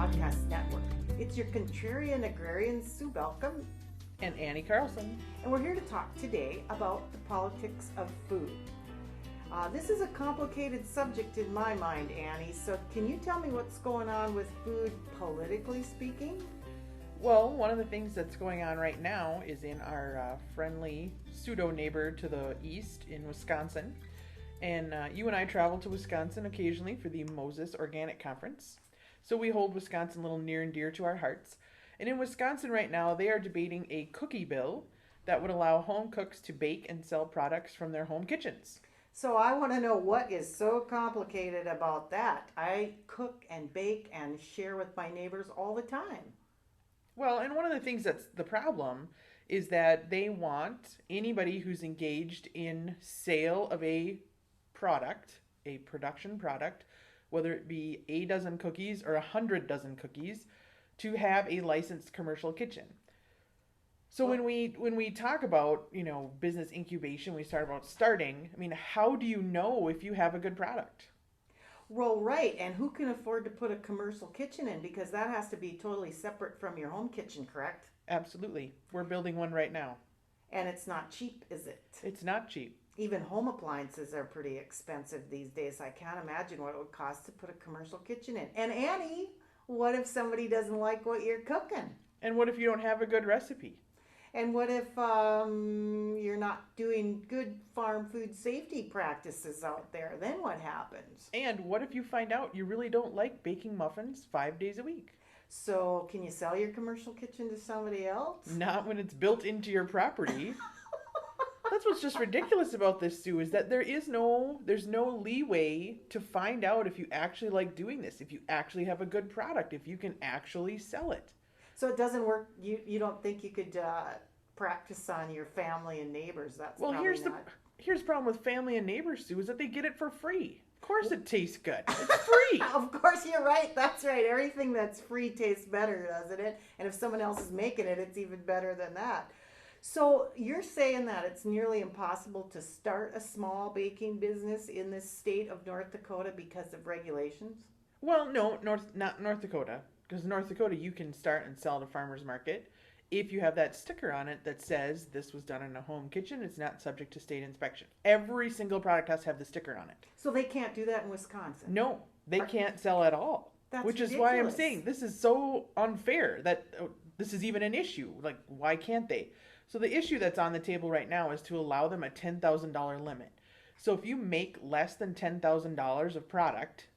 Podcast Network. It's your contrarian agrarian Sue Belcom. And Annie Carlson. And we're here to talk today about the politics of food. This is a complicated subject in my mind, Annie, so can you tell me what's going on with food politically speaking? Well, one of the things that's going on right now is in our friendly pseudo-neighbor to the east in Wisconsin. And you and I travel to Wisconsin occasionally for the Moses Organic Conference. So we hold Wisconsin a little near and dear to our hearts. And in Wisconsin right now, they are debating a cookie bill that would allow home cooks to bake and sell products from their home kitchens. So I want to know what is so complicated about that. I cook and bake and share with my neighbors all the time. Well, and one of the things that's the problem is that they want anybody who's engaged in sale of a product, a production product, whether it be a dozen cookies or 100 dozen cookies, to have a licensed commercial kitchen. So when we talk about, business incubation, we start about starting, how do you know if you have a good product? Well, right, and who can afford to put a commercial kitchen in? Because that has to be totally separate from your home kitchen, correct? Absolutely. We're building one right now. And it's not cheap, is it? It's not cheap. Even home appliances are pretty expensive these days. I can't imagine what it would cost to put a commercial kitchen in. And Annie, what if somebody doesn't like what you're cooking? And what if you don't have a good recipe? And what if you're not doing good farm food safety practices out there? Then what happens? And what if you find out you really don't like baking muffins 5 days a week? So can you sell your commercial kitchen to somebody else? Not when it's built into your property. That's what's just ridiculous about this, Sue, is that there's no leeway to find out if you actually like doing this, if you actually have a good product, if you can actually sell it. So it doesn't work. You don't think you could practice on your family and neighbors? Here's the problem with family and neighbors, Sue, is that they get it for free. Of course it tastes good. It's free. Of course you're right. That's right. Everything that's free tastes better, doesn't it? And if someone else is making it, it's even better than that. So you're saying that it's nearly impossible to start a small baking business in this state of North Dakota because of regulations? Well, no, not North Dakota. Because North Dakota, you can start and sell at a farmer's market if you have that sticker on it that says this was done in a home kitchen. It's not subject to state inspection. Every single product has to have the sticker on it. So they can't do that in Wisconsin? No, they can't sell at all. That's which ridiculous. Is why I'm saying this is so unfair that this is even an issue. Like, why can't they? So the issue that's on the table right now is to allow them a $10,000 limit. So if you make less than $10,000 of product,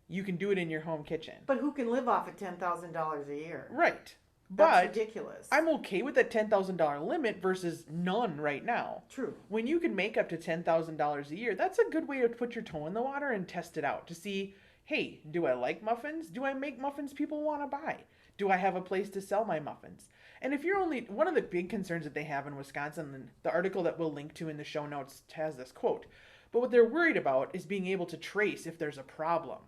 you can do it in your home kitchen. But who can live off of $10,000 a year? Right. That's ridiculous. I'm okay with that $10,000 limit versus none right now. True. When you can make up to $10,000 a year, that's a good way to put your toe in the water and test it out to see, hey, do I like muffins? Do I make muffins people want to buy? Do I have a place to sell my muffins? And if you're one of the big concerns that they have in Wisconsin, and the article that we'll link to in the show notes has this quote, but what they're worried about is being able to trace if there's a problem.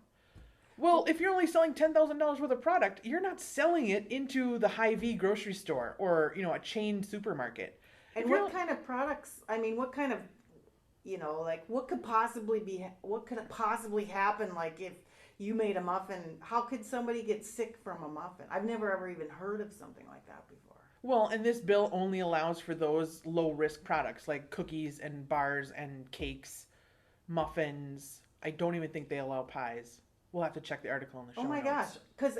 Well, if you're only selling $10,000 worth of product, you're not selling it into the Hy-Vee grocery store or, a chain supermarket. And what kind of products, what kind of, what could possibly happen, like if you made a muffin, how could somebody get sick from a muffin? I've never ever even heard of something like that before. Well, and this bill only allows for those low-risk products like cookies and bars and cakes, muffins. I don't even think they allow pies. We'll have to check the article in the show notes. Oh my gosh, because,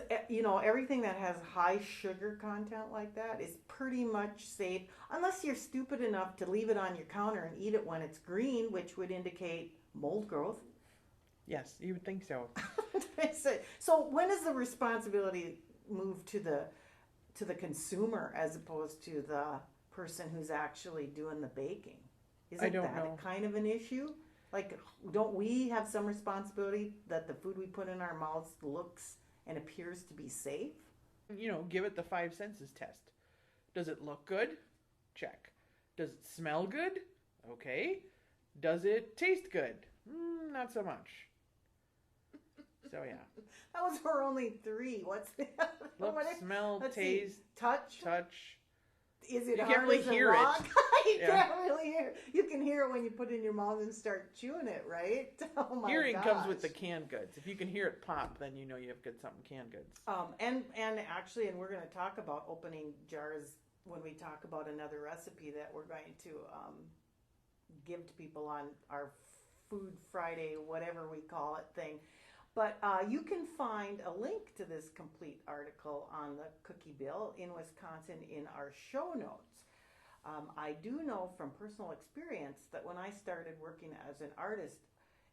everything that has high sugar content like that is pretty much safe, unless you're stupid enough to leave it on your counter and eat it when it's green, which would indicate mold growth. Yes, you would think so. So when does the responsibility move to the consumer as opposed to the person who's actually doing the baking? Isn't that kind of an issue? Like, don't we have some responsibility that the food we put in our mouths looks and appears to be safe? Give it the 5 senses test. Does it look good? Check. Does it smell good? Okay. Does it taste good? Not so much. So, yeah. That was for only 3. What's the other? Look, smell, taste, touch. is it you hard can't really as a hear rock? it. You can't really hear it. You can hear it when you put it in your mouth and start chewing it, right? Oh my Hearing gosh. comes with the canned goods. If you can hear it pop, then you know you have good something canned goods. And actually, and we're going to talk about opening jars when we talk about another recipe that we're going to give to people on our Food Friday, whatever we call it thing. But you can find a link to this complete article on the cookie bill in Wisconsin in our show notes. I do know from personal experience that when I started working as an artist,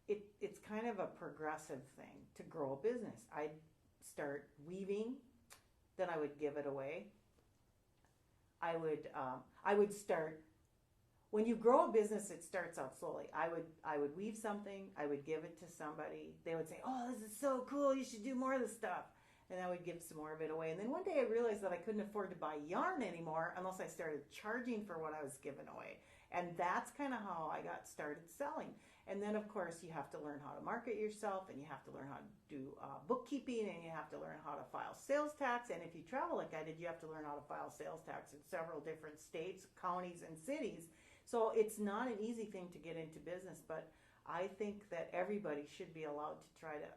it's kind of a progressive thing to grow a business. I'd start weaving, then I would give it away. I would start. When you grow a business, it starts out slowly. I would weave something, I would give it to somebody. They would say, "Oh, this is so cool, you should do more of this stuff." And I would give some more of it away. And then one day I realized that I couldn't afford to buy yarn anymore unless I started charging for what I was giving away. And that's kind of how I got started selling. And then, of course, you have to learn how to market yourself, and you have to learn how to do bookkeeping, and you have to learn how to file sales tax. And if you travel like I did, you have to learn how to file sales tax in several different states, counties, and cities. So it's not an easy thing to get into business, but I think that everybody should be allowed to try to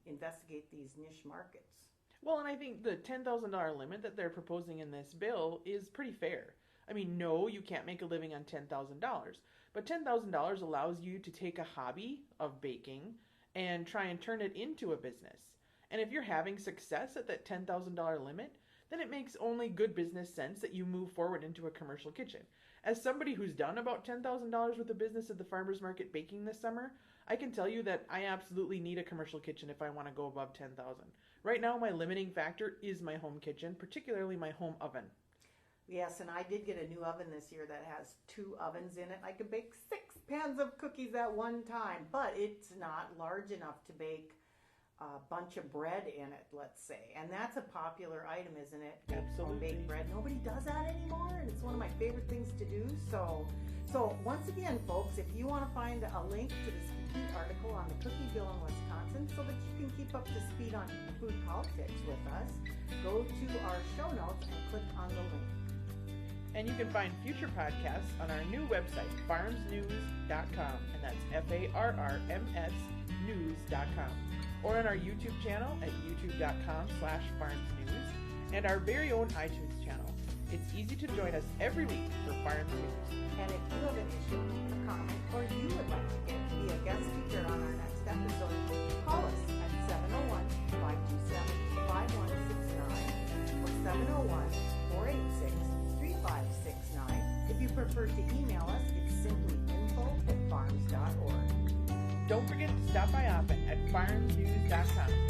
investigate these niche markets. Well, and I think the $10,000 limit that they're proposing in this bill is pretty fair. I mean, no, you can't make a living on $10,000, but $10,000 allows you to take a hobby of baking and try and turn it into a business. And if you're having success at that $10,000 limit, then it makes only good business sense that you move forward into a commercial kitchen. As somebody who's done about $10,000 with a business at the farmer's market baking this summer, I can tell you that I absolutely need a commercial kitchen if I want to go above $10,000. Right now, my limiting factor is my home kitchen, particularly my home oven. Yes, and I did get a new oven this year that has 2 ovens in it. I could bake 6 pans of cookies at one time, but it's not large enough to bake a bunch of bread in it, let's say. And that's a popular item, isn't it? Absolutely. Baked bread. Nobody does that anymore, and it's one of my favorite things to do. So once again, folks, if you want to find a link to this complete article on the cookie bill in Wisconsin so that you can keep up to speed on food politics with us, go to our show notes and click on the link. And you can find future podcasts on our new website, farmsnews.com, and that's FARRMS news.com. Or on our YouTube channel at youtube.com/farmsnews, and our very own iTunes channel. It's easy to join us every week for Farms News. And if you have an issue, a comment, or you would like to be a guest speaker on our next episode, call us at 701-527-5169 or 701-486-3569. If you prefer to email us, it's simply info@farms.org. Don't forget to stop by often at farmsnews.com.